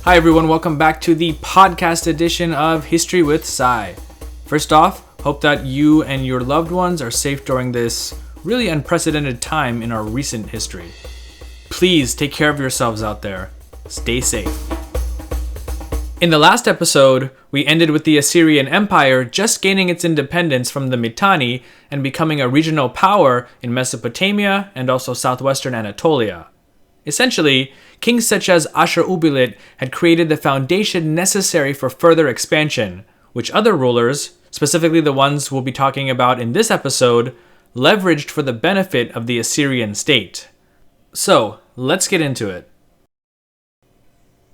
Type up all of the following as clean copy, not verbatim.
Hi everyone, welcome back to the podcast edition of History with Sai. First off, hope that you and your loved ones are safe during this really unprecedented time in our recent history. Please take care of yourselves out there. Stay safe. In the last episode, we ended with the Assyrian Empire just gaining its independence from the Mitanni and becoming a regional power in Mesopotamia and also southwestern Anatolia. Essentially, kings such as Ashur-uballit had created the foundation necessary for further expansion, which other rulers, specifically the ones we'll be talking about in this episode, leveraged for the benefit of the Assyrian state. So, let's get into it.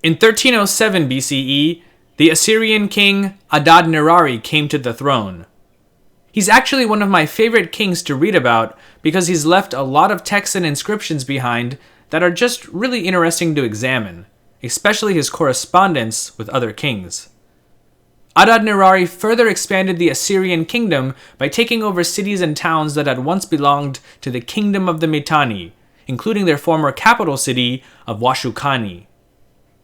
In 1307 BCE, the Assyrian king Adad-nirari came to the throne. He's actually one of my favorite kings to read about because he's left a lot of texts and inscriptions behind that are just really interesting to examine, especially his correspondence with other kings. Adad-nirari further expanded the Assyrian kingdom by taking over cities and towns that had once belonged to the kingdom of the Mitanni, including their former capital city of Washukani.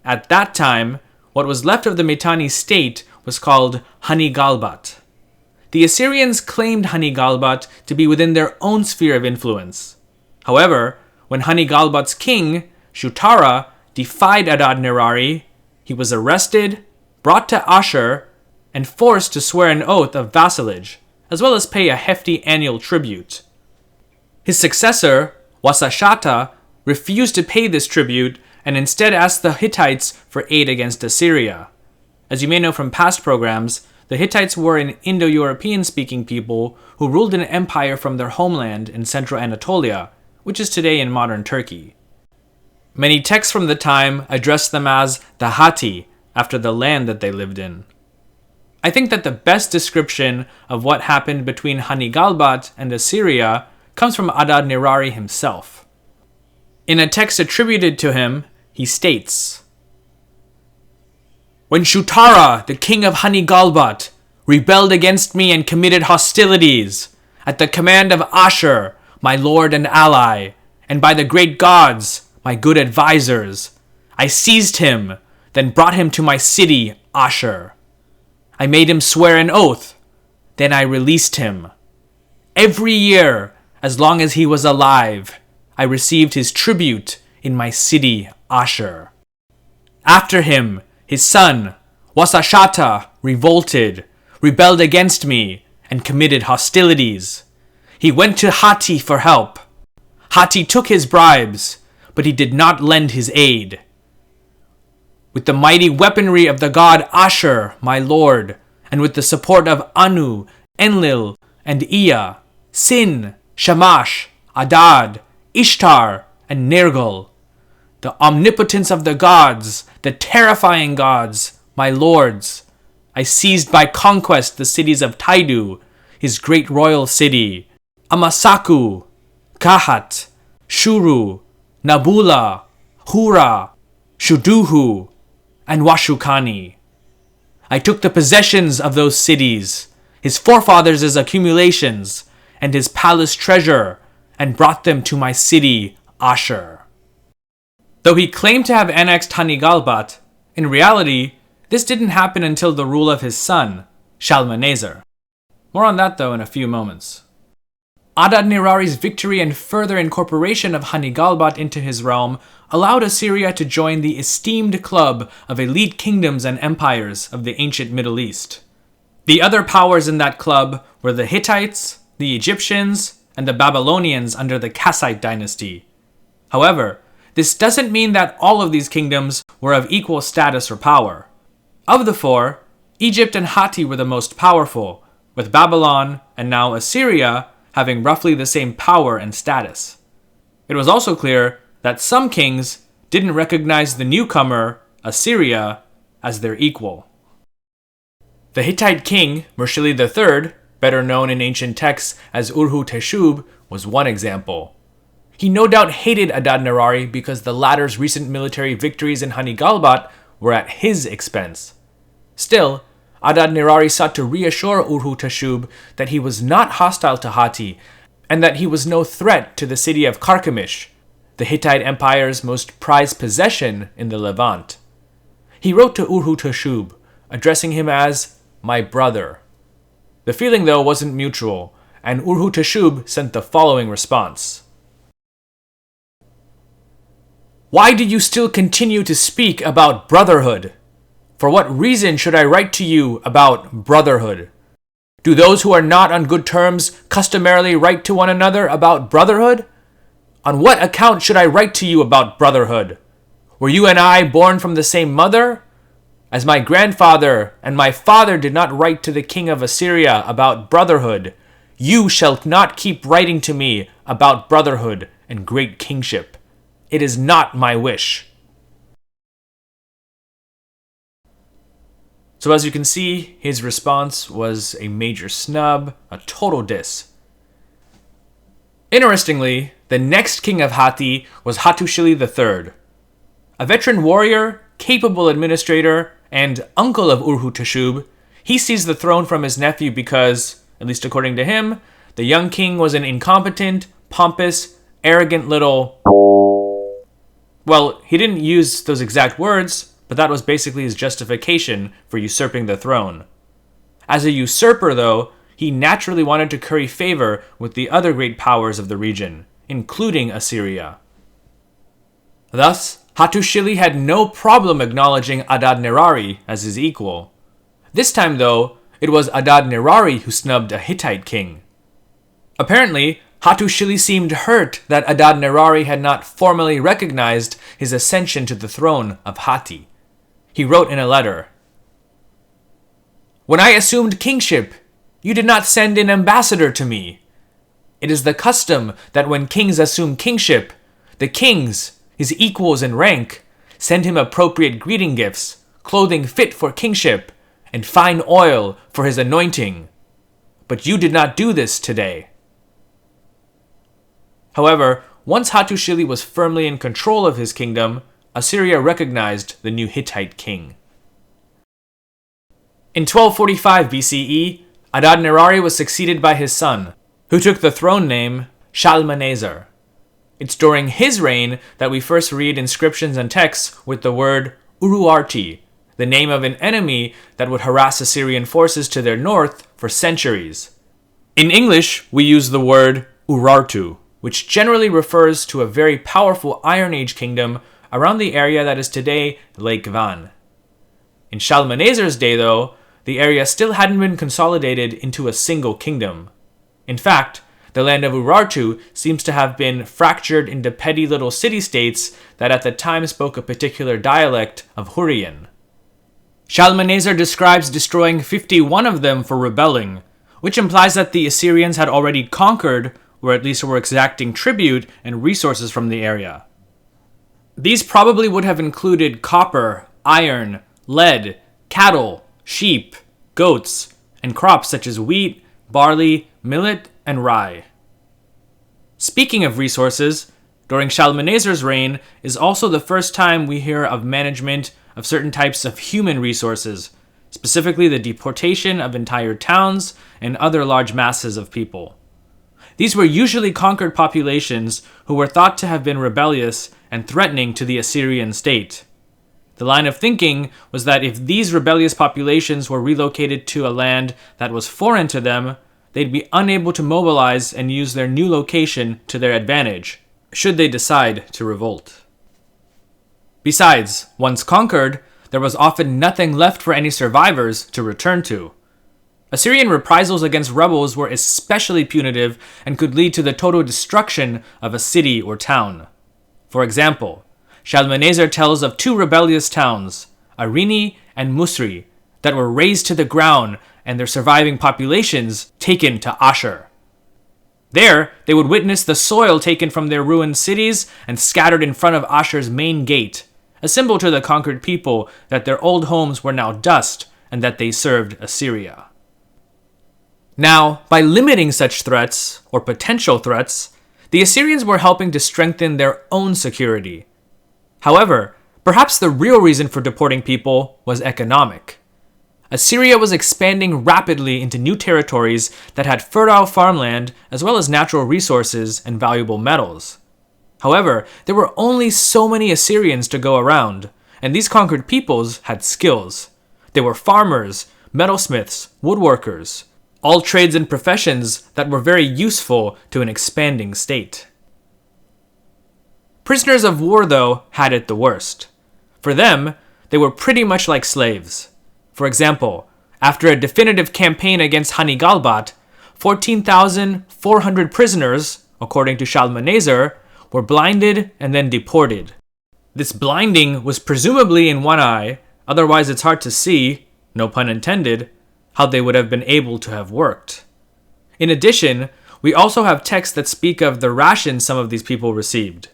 At that time, what was left of the Mitanni state was called Hani-Galbat. The Assyrians claimed Hani-Galbat to be within their own sphere of influence. However, when Hani-Galbat's king, Shutara, defied Adad-nirari, he was arrested, brought to Ashur, and forced to swear an oath of vassalage, as well as pay a hefty annual tribute. His successor, Wasashata, refused to pay this tribute and instead asked the Hittites for aid against Assyria. As you may know from past programs, the Hittites were an Indo-European-speaking people who ruled an empire from their homeland in central Anatolia, which is today in modern Turkey. Many texts from the time address them as the Hatti, after the land that they lived in. I think that the best description of what happened between Hani-Galbat and Assyria comes from Adad-nirari himself. In a text attributed to him, he states, "When Shutara, the king of Hani-Galbat, rebelled against me and committed hostilities, at the command of Ashur, my lord and ally, and by the great gods, my good advisors, I seized him, then brought him to my city, Ashur. I made him swear an oath, then I released him. Every year, as long as he was alive, I received his tribute in my city, Ashur. After him, his son, Wasashata, rebelled against me, and committed hostilities. He went to Hatti for help. Hatti took his bribes, but he did not lend his aid. With the mighty weaponry of the god Ashur, my lord, and with the support of Anu, Enlil, and Ea, Sin, Shamash, Adad, Ishtar, and Nergal, the omnipotence of the gods, the terrifying gods, my lords, I seized by conquest the cities of Taidu, his great royal city, Amasaku, Kahat, Shuru, Nabula, Hura, Shuduhu, and Washukani. I took the possessions of those cities, his forefathers' accumulations, and his palace treasure, and brought them to my city, Ashur." Though he claimed to have annexed Hani-Galbat, in reality, this didn't happen until the rule of his son, Shalmaneser. More on that though in a few moments. Adad-nirari's victory and further incorporation of Hani-Galbat into his realm allowed Assyria to join the esteemed club of elite kingdoms and empires of the ancient Middle East. The other powers in that club were the Hittites, the Egyptians, and the Babylonians under the Kassite dynasty. However, this doesn't mean that all of these kingdoms were of equal status or power. Of the four, Egypt and Hatti were the most powerful, with Babylon and now Assyria having roughly the same power and status. It was also clear that some kings didn't recognize the newcomer, Assyria, as their equal. The Hittite king, Murshili III, better known in ancient texts as Urhu-Teshub, was one example. He no doubt hated Adad-nirari because the latter's recent military victories in Hani-Galbat were at his expense. Still, Adad-nirari sought to reassure Urhu-Teshub that he was not hostile to Hatti, and that he was no threat to the city of Carchemish, the Hittite Empire's most prized possession in the Levant. he wrote to Urhu-Teshub, addressing him as my brother. The feeling, though, wasn't mutual, and Urhu-Teshub sent the following response. Why do you still continue to speak about brotherhood? For what reason should I write to you about brotherhood? Do those who are not on good terms customarily write to one another about brotherhood? On what account should I write to you about brotherhood? Were you and I born from the same mother? As my grandfather and my father did not write to the king of Assyria about brotherhood, you shall not keep writing to me about brotherhood and great kingship. It is not my wish. So as you can see, his response was a major snub, a total diss. Interestingly, the next king of Hatti was Hattushili III. A veteran warrior, capable administrator, and uncle of Urhu-Teshub, he seized the throne from his nephew because, at least according to him, the young king was an incompetent, pompous, arrogant little... Well, he didn't use those exact words, but that was basically his justification for usurping the throne. As a usurper, though, he naturally wanted to curry favor with the other great powers of the region, including Assyria. Thus, Hattushili had no problem acknowledging Adad-nirari as his equal. This time, though, it was Adad-nirari who snubbed a Hittite king. Apparently, Hattushili seemed hurt that Adad-nirari had not formally recognized his ascension to the throne of Hatti. He wrote in a letter, "When I assumed kingship, you did not send an ambassador to me. It is the custom that when kings assume kingship, the kings, his equals in rank, send him appropriate greeting gifts, clothing fit for kingship, and fine oil for his anointing. But you did not do this today." However, once Hattushili was firmly in control of his kingdom, Assyria recognized the new Hittite king. In 1245 BCE, Adad-nirari was succeeded by his son, who took the throne name Shalmaneser. It's during his reign that we first read inscriptions and texts with the word Urartu, the name of an enemy that would harass Assyrian forces to their north for centuries. In English, we use the word Urartu, which generally refers to a very powerful Iron Age kingdom around the area that is today Lake Van. In Shalmaneser's day, though, the area still hadn't been consolidated into a single kingdom. In fact, the land of Urartu seems to have been fractured into petty little city-states that at the time spoke a particular dialect of Hurrian. Shalmaneser describes destroying 51 of them for rebelling, which implies that the Assyrians had already conquered, or at least were exacting tribute and resources from the area. These probably would have included copper, iron, lead, cattle, sheep, goats, and crops such as wheat, barley, millet, and rye. Speaking of resources, during Shalmaneser's reign is also the first time we hear of management of certain types of human resources, specifically the deportation of entire towns and other large masses of people. These were usually conquered populations who were thought to have been rebellious and threatening to the Assyrian state. The line of thinking was that if these rebellious populations were relocated to a land that was foreign to them, they'd be unable to mobilize and use their new location to their advantage, should they decide to revolt. Besides, once conquered, there was often nothing left for any survivors to return to. Assyrian reprisals against rebels were especially punitive and could lead to the total destruction of a city or town. For example, Shalmaneser tells of two rebellious towns, Arini and Musri, that were razed to the ground and their surviving populations taken to Ashur. There, they would witness the soil taken from their ruined cities and scattered in front of Ashur's main gate, a symbol to the conquered people that their old homes were now dust and that they served Assyria. Now, by limiting such threats, or potential threats, the Assyrians were helping to strengthen their own security. However, perhaps the real reason for deporting people was economic. Assyria was expanding rapidly into new territories that had fertile farmland as well as natural resources and valuable metals. However, there were only so many Assyrians to go around, and these conquered peoples had skills. They were farmers, metalsmiths, woodworkers, all trades and professions that were very useful to an expanding state. Prisoners of war, though, had it the worst. For them, they were pretty much like slaves. For example, after a definitive campaign against Hanigalbat, 14,400 prisoners, according to Shalmaneser, were blinded and then deported. This blinding was presumably in one eye, otherwise it's hard to see, no pun intended, how they would have been able to have worked. In addition, we also have texts that speak of the rations some of these people received.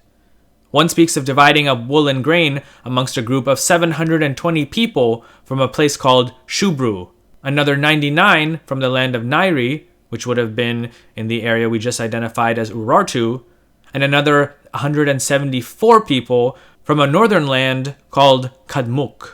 One speaks of dividing up wool and grain amongst a group of 720 people from a place called Shubru, another 99 from the land of Nairi, which would have been in the area we just identified as Urartu, and another 174 people from a northern land called Kadmuk.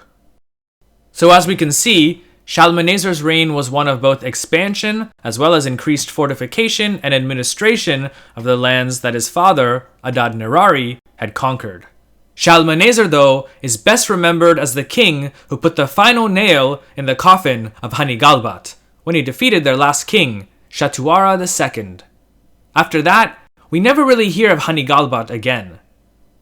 So as we can see, Shalmaneser's reign was one of both expansion as well as increased fortification and administration of the lands that his father, Adad-nirari, had conquered. Shalmaneser, though, is best remembered as the king who put the final nail in the coffin of Hanigalbat when he defeated their last king, Shatuara II. After that, we never really hear of Hanigalbat again.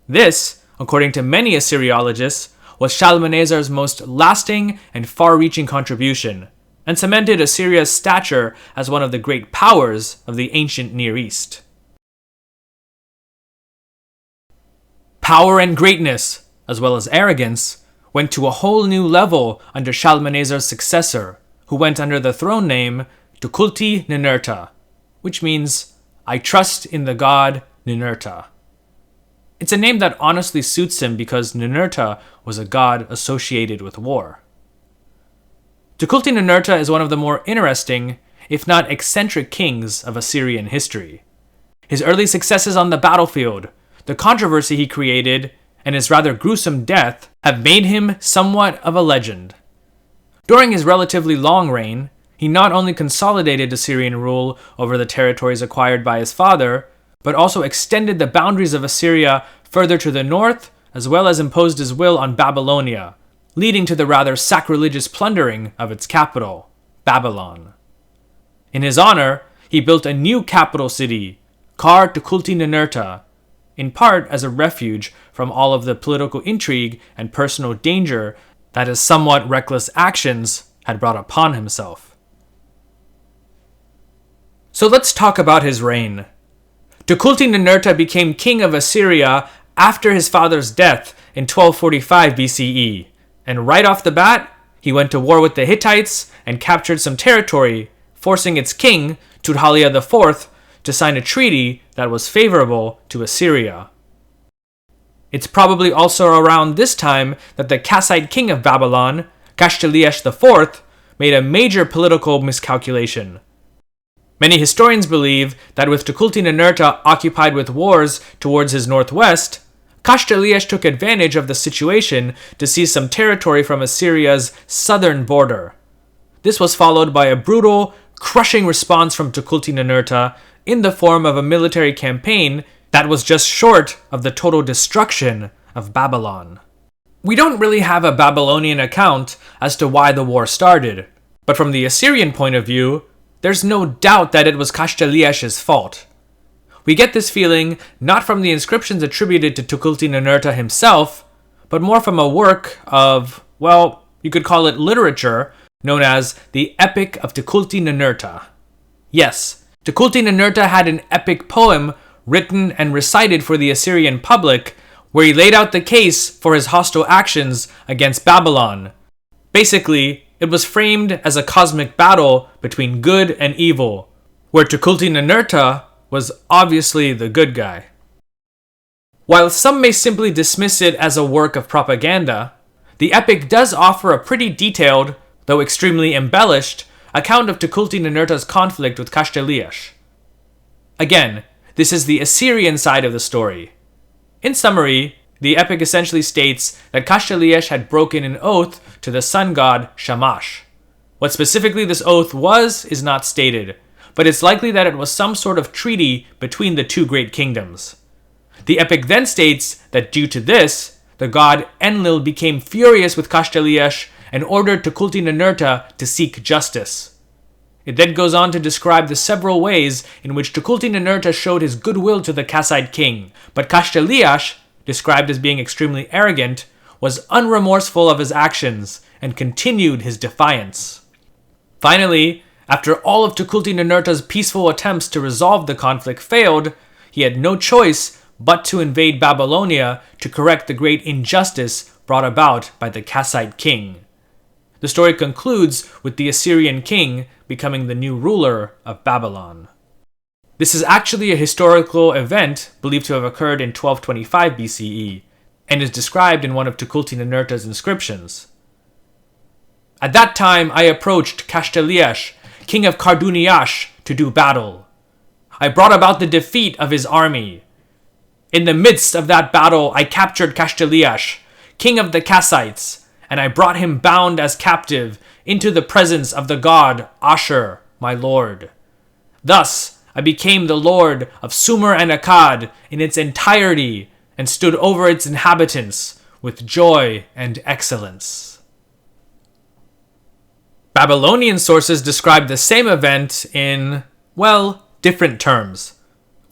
This, according to many Assyriologists, was Shalmaneser's most lasting and far-reaching contribution, and cemented Assyria's stature as one of the great powers of the ancient Near East. Power and greatness, as well as arrogance, went to a whole new level under Shalmaneser's successor, who went under the throne name Tukulti-Ninurta, which means, I trust in the god Ninurta. It's a name that honestly suits him because Ninurta was a god associated with war. Tukulti-Ninurta is one of the more interesting, if not eccentric kings of Assyrian history. His early successes on the battlefield, the controversy he created, and his rather gruesome death have made him somewhat of a legend. During his relatively long reign, he not only consolidated Assyrian rule over the territories acquired by his father, but also extended the boundaries of Assyria further to the north, as well as imposed his will on Babylonia, leading to the rather sacrilegious plundering of its capital, Babylon. In his honor, he built a new capital city, Kar Tukulti-Ninurta, in part as a refuge from all of the political intrigue and personal danger that his somewhat reckless actions had brought upon himself. So let's talk about his reign. Tukulti-Ninurta became king of Assyria after his father's death in 1245 BCE, and right off the bat, he went to war with the Hittites and captured some territory, forcing its king, Tudhaliya IV, to sign a treaty that was favorable to Assyria. It's probably also around this time that the Kassite king of Babylon, Kashtiliash IV, made a major political miscalculation. Many historians believe that with Tukulti-Ninurta occupied with wars towards his northwest, Kashtiliash took advantage of the situation to seize some territory from Assyria's southern border. This was followed by a brutal, crushing response from Tukulti-Ninurta in the form of a military campaign that was just short of the total destruction of Babylon. We don't really have a Babylonian account as to why the war started, but from the Assyrian point of view, there's no doubt that it was Kashtiliash's fault. We get this feeling not from the inscriptions attributed to Tukulti-Ninurta himself, but more from a work of, well, you could call it literature, known as the Epic of Tukulti-Ninurta. Yes, Tukulti-Ninurta had an epic poem written and recited for the Assyrian public, where he laid out the case for his hostile actions against Babylon. Basically, it was framed as a cosmic battle between good and evil, where Tukulti-Ninurta was obviously the good guy. While some may simply dismiss it as a work of propaganda, the epic does offer a pretty detailed, though extremely embellished, account of Tukulti-Ninurta's conflict with Kashtiliash. Again, this is the Assyrian side of the story. In summary, the epic essentially states that Kashtiliash had broken an oath to the sun god Shamash. What specifically this oath was is not stated, but it's likely that it was some sort of treaty between the two great kingdoms. The epic then states that due to this, the god Enlil became furious with Kashtiliash and ordered Tukulti-Ninurta to seek justice. It then goes on to describe the several ways in which Tukulti-Ninurta showed his goodwill to the Kassite king, but Kashtiliash, described as being extremely arrogant, was unremorseful of his actions and continued his defiance. Finally, after all of Tukulti-Ninurta's peaceful attempts to resolve the conflict failed, he had no choice but to invade Babylonia to correct the great injustice brought about by the Kassite king. The story concludes with the Assyrian king becoming the new ruler of Babylon. This is actually a historical event believed to have occurred in 1225 BCE, and is described in one of Tukulti-Ninurta's inscriptions. At that time I approached Kashtiliash, king of Karduniash, to do battle. I brought about the defeat of his army. In the midst of that battle I captured Kashtiliash, king of the Kassites, and I brought him bound as captive into the presence of the god Ashur, my lord. Thus I became the lord of Sumer and Akkad in its entirety, and stood over its inhabitants with joy and excellence. Babylonian sources describe the same event in, well, different terms.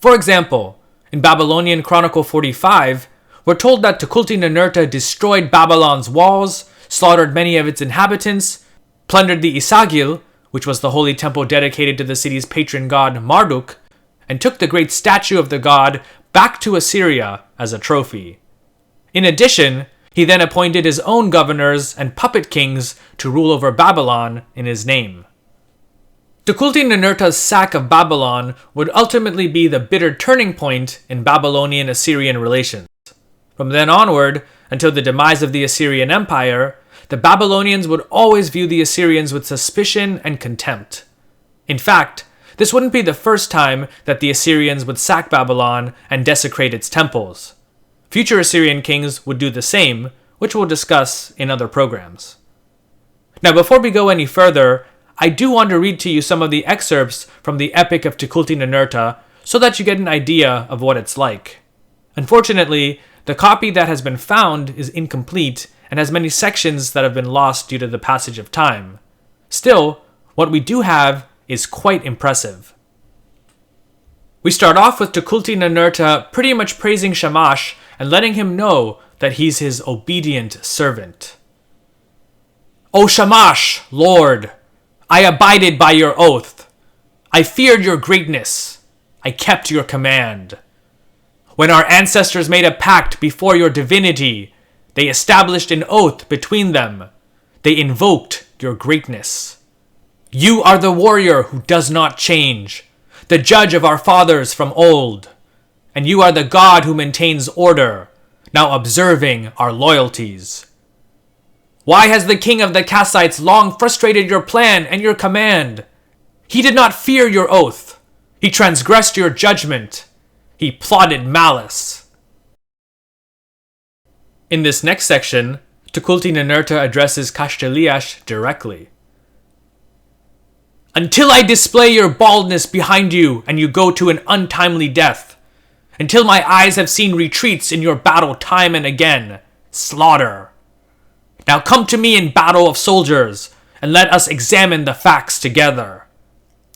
For example, in Babylonian Chronicle 45, we're told that Tukulti-Ninurta destroyed Babylon's walls, slaughtered many of its inhabitants, plundered the Isagil, which was the holy temple dedicated to the city's patron god Marduk, and took the great statue of the god back to Assyria as a trophy. In addition, he then appointed his own governors and puppet kings to rule over Babylon in his name. Tukulti-Ninurta's sack of Babylon would ultimately be the bitter turning point in Babylonian-Assyrian relations. From then onward, until the demise of the Assyrian Empire, the Babylonians would always view the Assyrians with suspicion and contempt. In fact, this wouldn't be the first time that the Assyrians would sack Babylon and desecrate its temples. Future Assyrian kings would do the same, which we'll discuss in other programs. Now, before we go any further, I do want to read to you some of the excerpts from the Epic of Tukulti-Ninurta so that you get an idea of what it's like. Unfortunately, the copy that has been found is incomplete and has many sections that have been lost due to the passage of time. Still, what we do have is quite impressive. We start off with Tukulti-Ninurta pretty much praising Shamash and letting him know that he's his obedient servant. O Shamash, Lord, I abided by your oath. I feared your greatness. I kept your command. When our ancestors made a pact before your divinity, they established an oath between them. They invoked your greatness. You are the warrior who does not change, the judge of our fathers from old. And you are the God who maintains order, now observing our loyalties. Why has the king of the Kassites long frustrated your plan and your command? He did not fear your oath. He transgressed your judgment. He plotted malice. In this next section, Tukulti-Ninurta addresses Kashtiliash directly. Until I display your baldness behind you and you go to an untimely death. Until my eyes have seen retreats in your battle time and again. Slaughter. Now come to me in battle of soldiers, and let us examine the facts together.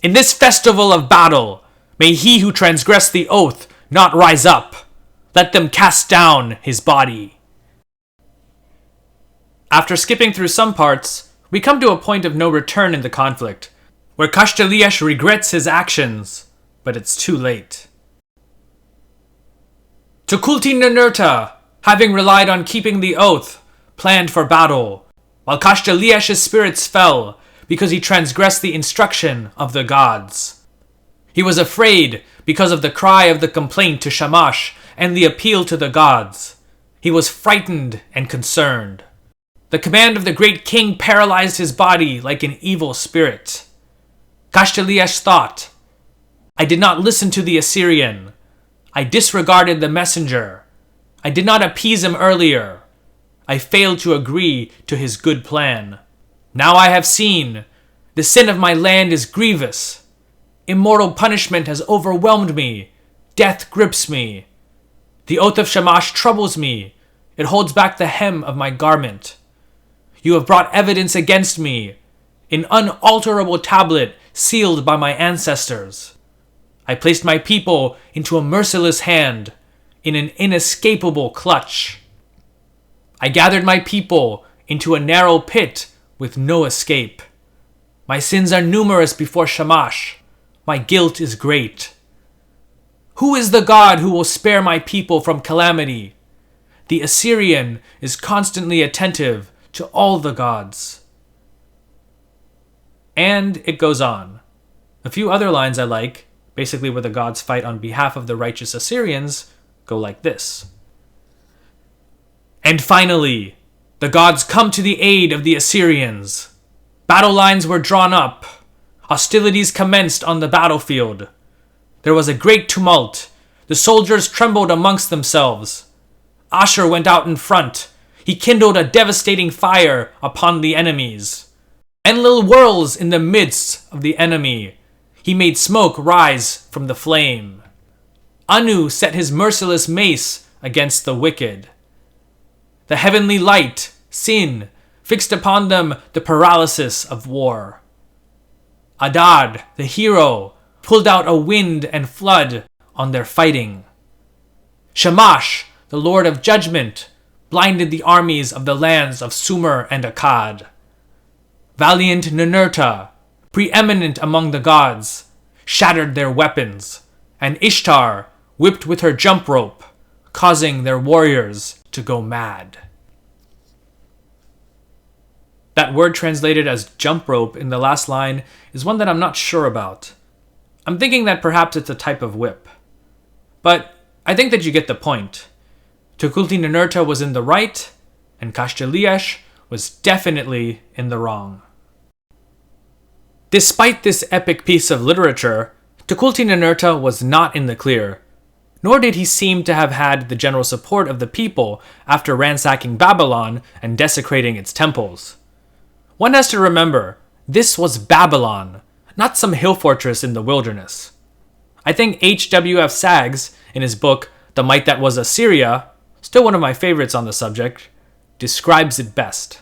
In this festival of battle, may he who transgressed the oath not rise up. Let them cast down his body. After skipping through some parts, we come to a point of no return in the conflict, where Kashtiliash regrets his actions, but it's too late. Tukulti-Ninurta, having relied on keeping the oath, planned for battle, while Kashtiliash's spirits fell because he transgressed the instruction of the gods. He was afraid because of the cry of the complaint to Shamash and the appeal to the gods. He was frightened and concerned. The command of the great king paralyzed his body like an evil spirit. Kashtiliash thought, I did not listen to the Assyrian. I disregarded the messenger. I did not appease him earlier. I failed to agree to his good plan. Now I have seen. The sin of my land is grievous. Immortal punishment has overwhelmed me. Death grips me. The oath of Shamash troubles me. It holds back the hem of my garment. You have brought evidence against me, an unalterable tablet sealed by my ancestors. I placed my people into a merciless hand, in an inescapable clutch. I gathered my people into a narrow pit with no escape. My sins are numerous before Shamash. My guilt is great. Who is the God who will spare my people from calamity? The Assyrian is constantly attentive to all the gods. And it goes on. A few other lines I like, basically where the gods fight on behalf of the righteous Assyrians, go like this. And finally, the gods come to the aid of the Assyrians. Battle lines were drawn up. Hostilities commenced on the battlefield. There was a great tumult. The soldiers trembled amongst themselves. Ashur went out in front. He kindled a devastating fire upon the enemies. Enlil whirls in the midst of the enemy. He made smoke rise from the flame. Anu set his merciless mace against the wicked. The heavenly light, Sin, fixed upon them the paralysis of war. Adad, the hero, pulled out a wind and flood on their fighting. Shamash, the lord of judgment, blinded the armies of the lands of Sumer and Akkad. Valiant Ninurta, preeminent among the gods, shattered their weapons, and Ishtar whipped with her jump rope, causing their warriors to go mad. That word translated as jump rope in the last line is one that I'm not sure about. I'm thinking that perhaps it's a type of whip. But I think that you get the point. Tukulti-Ninurta was in the right, and Kashtiliash was definitely in the wrong. Despite this epic piece of literature, Tukulti-Ninurta was not in the clear, nor did he seem to have had the general support of the people after ransacking Babylon and desecrating its temples. One has to remember, this was Babylon, not some hill fortress in the wilderness. I think H.W.F. Saggs, in his book The Might That Was Assyria, still one of my favorites on the subject, describes it best.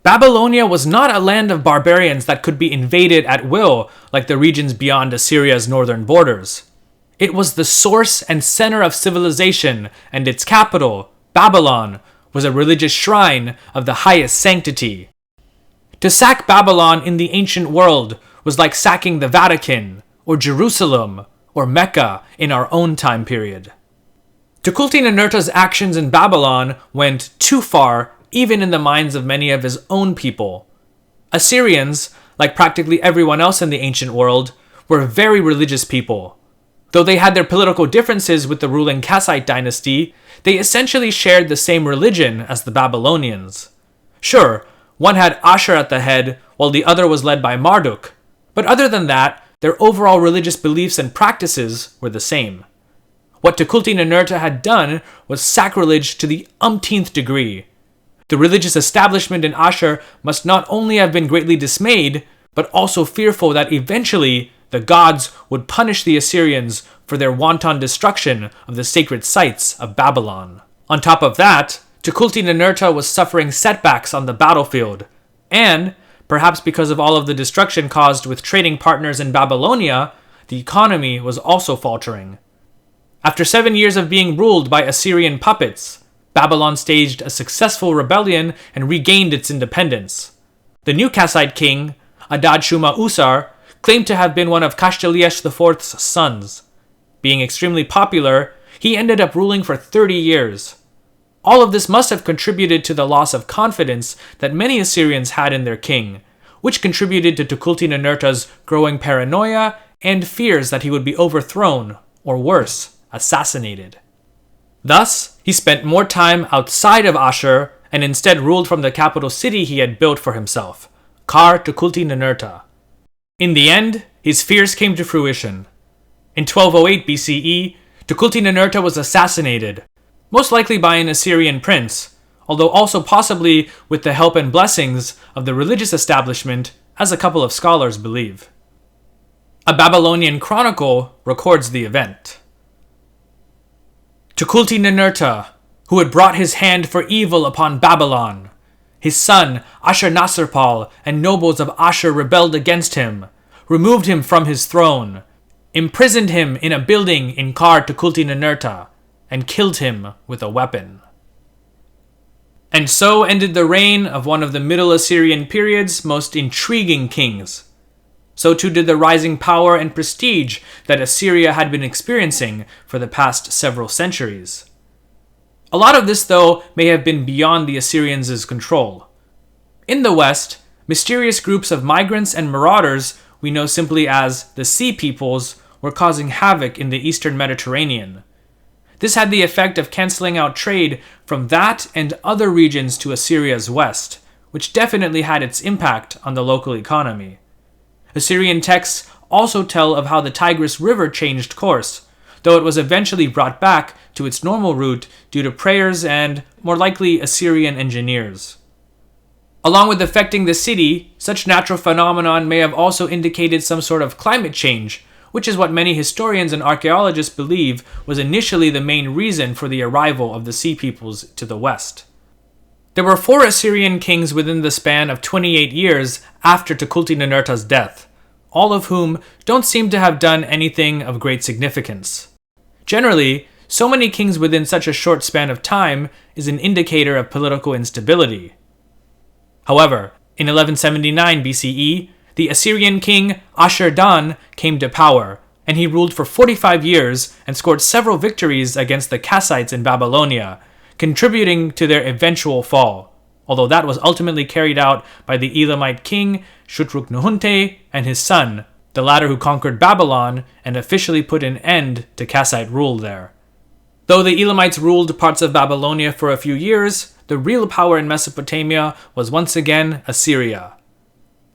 Babylonia was not a land of barbarians that could be invaded at will like the regions beyond Assyria's northern borders. It was the source and center of civilization, and its capital, Babylon, was a religious shrine of the highest sanctity. To sack Babylon in the ancient world was like sacking the Vatican, or Jerusalem, or Mecca in our own time period. Tukulti-Ninurta's actions in Babylon went too far, even in the minds of many of his own people. Assyrians, like practically everyone else in the ancient world, were very religious people. Though they had their political differences with the ruling Kassite dynasty, they essentially shared the same religion as the Babylonians. Sure, one had Ashur at the head, while the other was led by Marduk, but other than that, their overall religious beliefs and practices were the same. What Tukulti-Ninurta had done was sacrilege to the umpteenth degree. The religious establishment in Ashur must not only have been greatly dismayed, but also fearful that eventually the gods would punish the Assyrians for their wanton destruction of the sacred sites of Babylon. On top of that, Tukulti-Ninurta was suffering setbacks on the battlefield, and, perhaps because of all of the destruction caused with trading partners in Babylonia, the economy was also faltering. After 7 years of being ruled by Assyrian puppets, Babylon staged a successful rebellion and regained its independence. The new Kassite king, Adad-nirari I, claimed to have been one of Kashtiliash IV's sons. Being extremely popular, he ended up ruling for 30 years. All of this must have contributed to the loss of confidence that many Assyrians had in their king, which contributed to Tukulti-Ninurta's growing paranoia and fears that he would be overthrown, or worse, assassinated. Thus, he spent more time outside of Ashur and instead ruled from the capital city he had built for himself, Kar Tukulti-Ninurta. In the end, his fears came to fruition. In 1208 BCE, Tukulti-Ninurta was assassinated, most likely by an Assyrian prince, although also possibly with the help and blessings of the religious establishment, as a couple of scholars believe. A Babylonian chronicle records the event. Tukulti-Ninurta, who had brought his hand for evil upon Babylon. His son, Ashurnasirpal, and nobles of Ashur rebelled against him, removed him from his throne, imprisoned him in a building in Kar Tukulti-Ninurta, and killed him with a weapon. And so ended the reign of one of the Middle Assyrian period's most intriguing kings. So too did the rising power and prestige that Assyria had been experiencing for the past several centuries. A lot of this, though, may have been beyond the Assyrians' control. In the West, mysterious groups of migrants and marauders we know simply as the Sea Peoples were causing havoc in the eastern Mediterranean. This had the effect of canceling out trade from that and other regions to Assyria's west, which definitely had its impact on the local economy. Assyrian texts also tell of how the Tigris River changed course, though it was eventually brought back to its normal route due to prayers and, more likely, Assyrian engineers. Along with affecting the city, such natural phenomenon may have also indicated some sort of climate change, which is what many historians and archaeologists believe was initially the main reason for the arrival of the Sea Peoples to the west. There were 4 Assyrian kings within the span of 28 years after Tukulti-Ninurta's death, all of whom don't seem to have done anything of great significance. Generally, so many kings within such a short span of time is an indicator of political instability. However, in 1179 BCE, the Assyrian king Ashur-dan came to power, and he ruled for 45 years and scored several victories against the Kassites in Babylonia, contributing to their eventual fall, although that was ultimately carried out by the Elamite king Shutruk-Nuhunte and his son, the latter who conquered Babylon and officially put an end to Kassite rule there. Though the Elamites ruled parts of Babylonia for a few years, the real power in Mesopotamia was once again Assyria.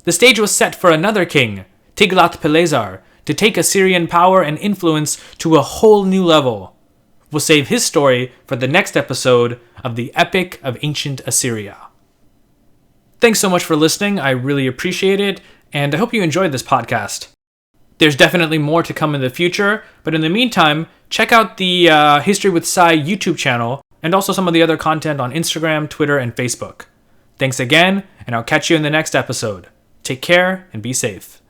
The stage was set for another king, Tiglath-Pileser, to take Assyrian power and influence to a whole new level. We'll save his story for the next episode of the Epic of Ancient Assyria. Thanks so much for listening, I really appreciate it, and I hope you enjoyed this podcast. There's definitely more to come in the future, but in the meantime, check out the History with Sai YouTube channel, and also some of the other content on Instagram, Twitter, and Facebook. Thanks again, and I'll catch you in the next episode. Take care and be safe.